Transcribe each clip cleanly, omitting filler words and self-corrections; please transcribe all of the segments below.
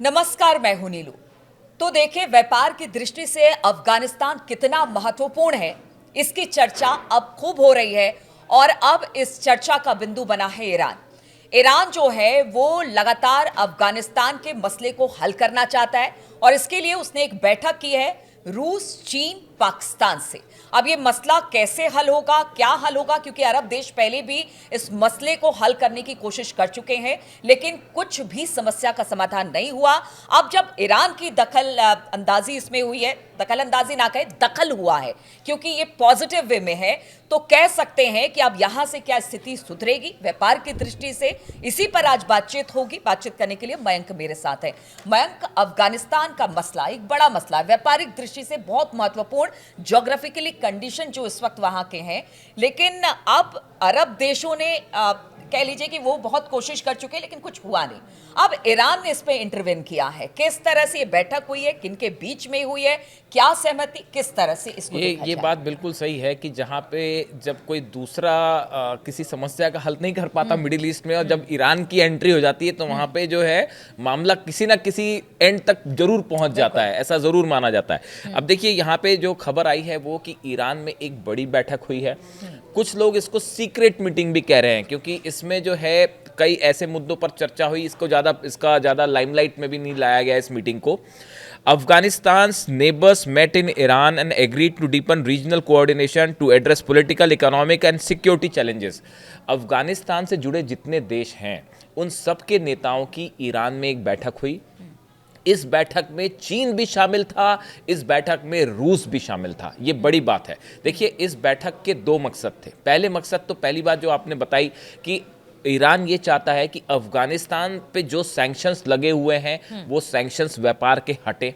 नमस्कार, मैं हूं नीलू। तो देखिए, व्यापार की दृष्टि से अफगानिस्तान कितना महत्वपूर्ण है, इसकी चर्चा अब खूब हो रही है। और अब इस चर्चा का बिंदु बना है ईरान। ईरान जो है वो लगातार अफगानिस्तान के मसले को हल करना चाहता है और इसके लिए उसने एक बैठक की है रूस, चीन, पाकिस्तान से। अब ये मसला कैसे हल होगा, क्या हल होगा, क्योंकि अरब देश पहले भी इस मसले को हल करने की कोशिश कर चुके हैं, लेकिन कुछ भी समस्या का समाधान नहीं हुआ। अब जब ईरान की दखल अंदाजी इसमें हुई है, दखल अंदाजी ना कहे, दखल हुआ है, क्योंकि ये पॉजिटिव वे में है, तो कह सकते हैं कि अब यहां से क्या स्थिति सुधरेगी व्यापार की दृष्टि से। इसी पर आज बातचीत होगी। बातचीत करने के लिए मयंक मेरे साथ है। मयंक, अफगानिस्तान का मसला एक बड़ा मसला है, व्यापारिक दृष्टि से बहुत महत्वपूर्ण, ज्योग्राफिकली कंडीशन जो इस वक्त वहां के हैं, लेकिन अब अरब देशों ने कह लीजिए कि वो बहुत कोशिश कर चुके हैं, लेकिन कुछ हुआ नहीं। अब ईरान ने इस पे इंटरवेन किया है। किस तरह से ये बैठक हुई है, किनके बीच में हुई है, क्या सहमति, किस तरह से इसको ये बात बिल्कुल सही है कि जहाँ पे जब कोई दूसरा किसी समस्या का हल नहीं कर पाता मिडिल ईस्ट में, और जब ईरान की एंट्री हो जाती है तो वहाँ पे जो है मामला किसी ना किसी एंड तक जरूर पहुँच जाता है, ऐसा ज़रूर माना जाता है। अब देखिए, यहाँ पे जो खबर आई है वो कि ईरान में एक बड़ी बैठक हुई है। कुछ लोग इसको सीक्रेट मीटिंग भी कह रहे हैं, क्योंकि इसमें जो है कई ऐसे मुद्दों पर चर्चा हुई। इसका ज़्यादा लाइमलाइट में भी नहीं लाया गया इस मीटिंग को। Afghanistan's neighbors met in Iran and agreed to deepen regional coordination to address political, economic and security challenges. Afghanistan से जुड़े जितने देश हैं उन सब के नेताओं की ईरान में एक बैठक हुई। इस बैठक में चीन भी शामिल था, इस बैठक में रूस भी शामिल था। ये बड़ी बात है। देखिए, इस बैठक के दो मकसद थे। पहले मकसद तो पहली बात जो आपने बताई कि ईरान ये चाहता है कि अफगानिस्तान पे जो सैंक्शंस लगे हुए हैं वो सैंक्शंस व्यापार के हटे,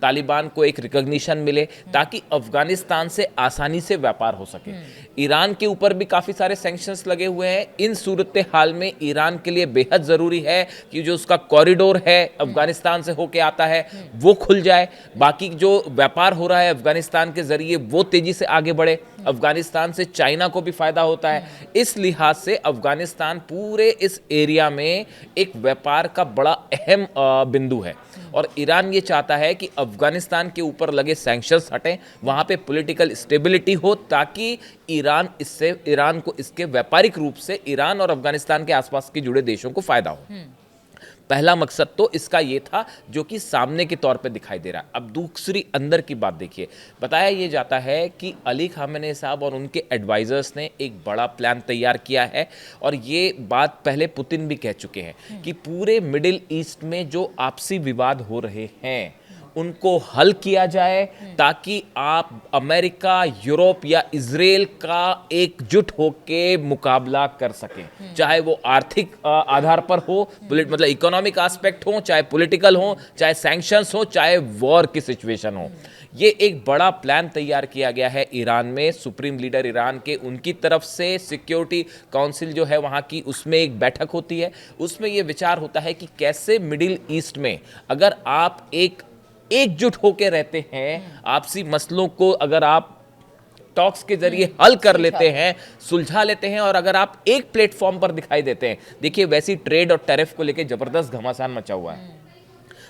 तालिबान को एक रिकॉग्निशन मिले, ताकि अफगानिस्तान से आसानी से व्यापार हो सके। ईरान के ऊपर भी काफ़ी सारे सैंक्शंस लगे हुए हैं। इन सूरत हाल में ईरान के लिए बेहद ज़रूरी है कि जो उसका कॉरिडोर है अफगानिस्तान से होके आता है वो खुल जाए, बाकी जो व्यापार हो रहा है अफगानिस्तान के ज़रिए वो तेज़ी से आगे बढ़े। अफगानिस्तान से चाइना को भी फ़ायदा होता है। इस लिहाज से अफगानिस्तान पूरे इस एरिया में एक व्यापार का बड़ा अहम बिंदु है, और ईरान ये चाहता है कि अफगानिस्तान के ऊपर लगे सैंक्शंस हटें, वहाँ पे पॉलिटिकल स्टेबिलिटी हो, ताकि ईरान को इसके व्यापारिक रूप से ईरान और अफगानिस्तान के आसपास के जुड़े देशों को फायदा हो। पहला मकसद तो इसका ये था जो कि सामने के तौर पे दिखाई दे रहा है। अब दूसरी अंदर की बात देखिए। बताया ये जाता है कि अली खामेनी साहब और उनके एडवाइजर्स ने एक बड़ा प्लान तैयार किया है, और ये बात पहले पुतिन भी कह चुके हैं कि पूरे मिडिल ईस्ट में जो आपसी विवाद हो रहे हैं उनको हल किया जाए, ताकि आप अमेरिका, यूरोप या इजराइल का एकजुट होके मुकाबला कर सकें। चाहे वो आर्थिक आधार पर हो, मतलब इकोनॉमिक एस्पेक्ट हो, चाहे पॉलिटिकल हो, चाहे सैंक्शंस हो, चाहे वॉर की सिचुएशन हो। ये एक बड़ा प्लान तैयार किया गया है ईरान में। सुप्रीम लीडर ईरान के उनकी तरफ से सिक्योरिटी काउंसिल जो है वहाँ की, उसमें एक बैठक होती है। उसमें ये विचार होता है कि कैसे मिडिल ईस्ट में अगर आप एकजुट होकर रहते हैं, आपसी मसलों को अगर आप टॉक्स के जरिए हल कर लेते हैं, सुलझा लेते हैं, और अगर आप एक प्लेटफॉर्म पर दिखाई देते हैं। देखिए, वैसी ट्रेड और टैरिफ को लेकर जबरदस्त घमासान मचा हुआ है,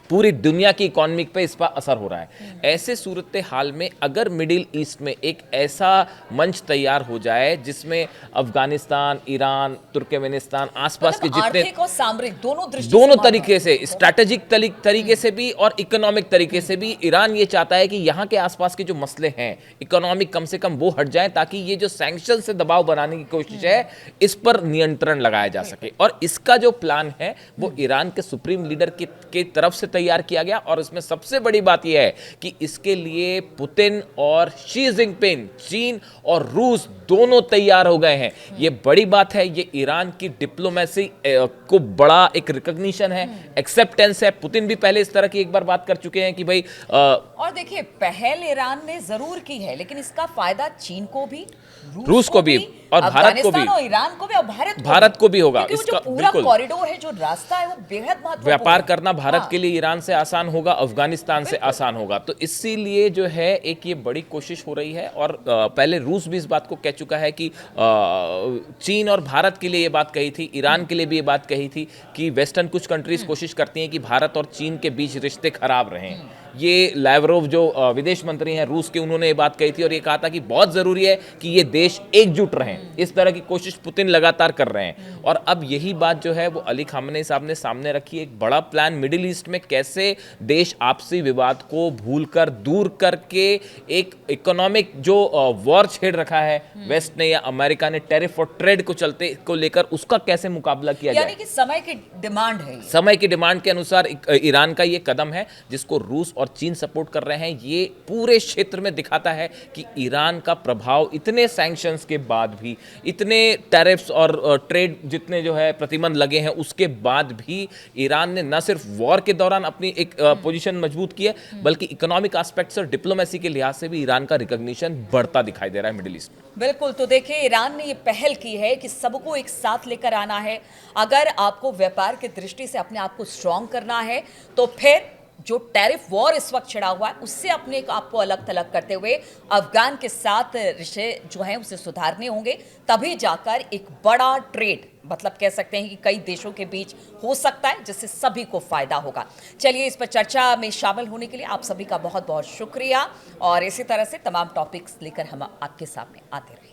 पूरी दुनिया की इकोनॉमी पे इस पर असर हो रहा है। ऐसे सूरत हाल में अगर मिडिल ईस्ट में एक ऐसा मंच तैयार हो जाए जिसमें अफगानिस्तान, ईरान, तुर्कमेनिस्तान, आसपास के जितने आर्थिक और सामरिक दोनों तरीके से, स्ट्रैटेजिक तरीके से भी और इकोनॉमिक तरीके से भी, ईरान ये चाहता है कि यहाँ के आसपास के जो मसले हैं इकोनॉमिक कम से कम वो हट जाए, ताकि ये जो सैंक्शन से दबाव बनाने की कोशिश है इस पर नियंत्रण लगाया जा सके। और इसका जो प्लान है वो ईरान के सुप्रीम लीडर की तरफ से तैयार किया गया। और इसमें सबसे बड़ी बात यह है कि इसके लिए पुतिन और शी जिनपिंग, चीन और रूस दोनों तैयार हो गए हैं। ये बड़ी बात है। ये ईरान की डिप्लोमेसी को बड़ा एक रिकॉग्निशन है, एक्सेप्टेंस है। पुतिन भी पहले इस तरह की एक बार बात कर चुके हैं कि भाई और देखिए, पहल ईरान ने जरूर की है, लेकिन इसका फायदा चीन को भी, रूस को भी, और भारत को भी, अफगानिस्तान और ईरान को भी और भारत को भी होगा। क्योंकि वो इसका जो पूरा बिल्कुल कॉरिडोर है, जो रास्ता है, वो बेहद महत्वपूर्ण व्यापार है। करना भारत हाँ। के लिए ईरान से आसान होगा, अफगानिस्तान से आसान होगा। तो इसीलिए जो है एक ये बड़ी कोशिश हो रही है। और पहले रूस भी इस बात को कह चुका है कि चीन और भारत के लिए ये बात कही थी, ईरान के लिए भी ये बात कही थी कि वेस्टर्न कुछ कंट्रीज कोशिश करती हैं कि भारत और चीन के बीच रिश्ते खराब रहें। ये लैवरोव जो विदेश मंत्री हैं रूस के, उन्होंने ये बात कही थी और ये कहा था कि बहुत ज़रूरी है कि ये देश एकजुट रहें। इस तरह की कोशिश पुतिन लगातार कर रहे हैं। और अब यही बात जो है वो अली खामनेई साहब ने सामने रखी, एक बड़ा प्लान मिडिल ईस्ट में कैसे देश आपसी विवाद को भूलकर, दूर करके एक इकोनॉमिक जो वॉर छेड़ रखा है वेस्ट ने या अमेरिका ने टैरिफ और ट्रेड को चलते को लेकर, उसका कैसे मुकाबला किया जाए। यानी कि समय की डिमांड है ये। समय की डिमांड के अनुसार ईरान का ये कदम है जिसको रूस और चीन सपोर्ट कर रहे हैं। ये पूरे क्षेत्र में दिखाता है कि ईरान का प्रभाव इतने सैंक्शंस के बाद भी, इतने टैरिफ्स और ट्रेड जितने जो है प्रतिबंध लगे हैं उसके बाद भी ईरान ने न सिर्फ वॉर के दौरान अपनी एक पोजीशन मजबूत की है, बल्कि इकोनॉमिक एस्पेक्ट्स और डिप्लोमेसी के लिहाज से भी ईरान का रिकॉग्निशन बढ़ता दिखाई दे रहा है मिडिल ईस्ट में। बिल्कुल। तो देखिए, ईरान ने ये पहल की है कि सबको एक साथ लेकर आना है। अगर आपको व्यापार की दृष्टि से अपने आप को स्ट्रांग करना है, तो फिर जो टैरिफ वॉर इस वक्त छिड़ा हुआ है उससे अपने आपको अलग थलग करते हुए अफगान के साथ रिश्ते जो हैं उसे सुधारने होंगे। तभी जाकर एक बड़ा ट्रेड, मतलब कह सकते हैं कि कई देशों के बीच हो सकता है, जिससे सभी को फायदा होगा। चलिए, इस पर चर्चा में शामिल होने के लिए आप सभी का बहुत बहुत शुक्रिया। और इसी तरह से तमाम टॉपिक्स लेकर हम आपके सामने आते रहेंगे।